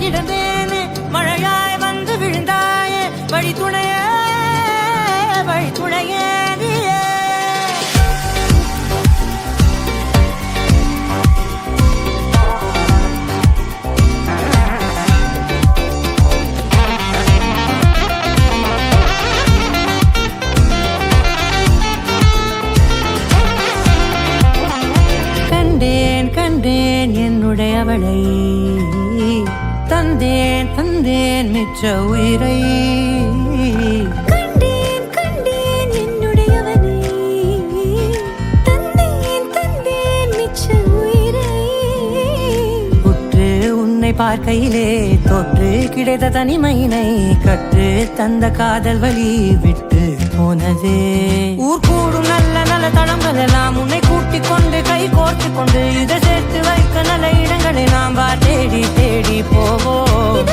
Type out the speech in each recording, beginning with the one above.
கிடந்தேனே மழையாய் வந்து விழுந்தாயே வழி துணையே நீயே கண்டேன் என்னுடையவளை தந்தேன் மிச்ச உயிரை கண்டேன் என்னுடையவனை தந்தேன் மிச்ச உயிரை உற்று உன்னை பார்க்கையிலே தொற்று கிடைத்த தனிமையினை கற்று தந்த காதல் வழி விட்டு போனதே ஊர் கூடும் நல்ல நல்ல தளங்கள் எல்லாம் உன்னை கூட்டிக் கொண்டு கை கோர்த்து கொண்டு இதை சேர்த்து வைக்க நல்ல இடங்களை நாம் தேடி தேடி போவோம்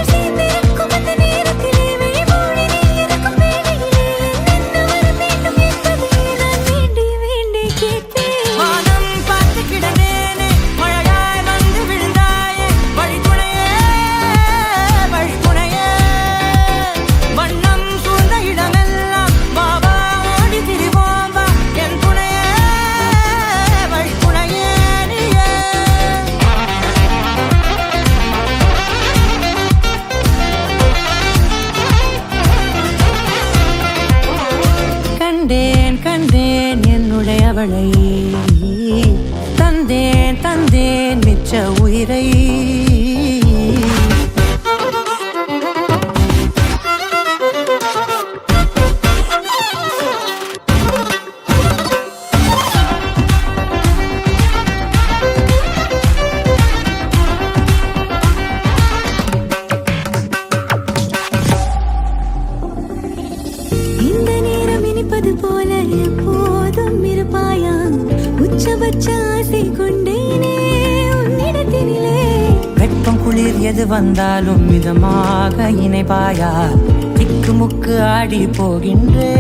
வானம் பார்த்து கிடந்தேனே மழையாய் வந்து விழுந்தாயே வழி துணையே வண்ணம் சூழ்ந்த இடமெல்லாம் பாபா ஓடி திரிவோம் வா என் துணையே வழி துணையே நீயே கண்டேன் என்னுடையவளை தந்தேன் மிச்ச உயிரை இந்த நேரம் இனிப்பது போல எப்போதும் இருப்பாயா உச்சபட்ச ஆசை கொண்டேனே உன்னிடத்தினிலே வெப்பம் குளிர் எது வந்தாலும் மிதமாக இணைப்பாயா திக்கு முக்கு ஆடி போகின்றே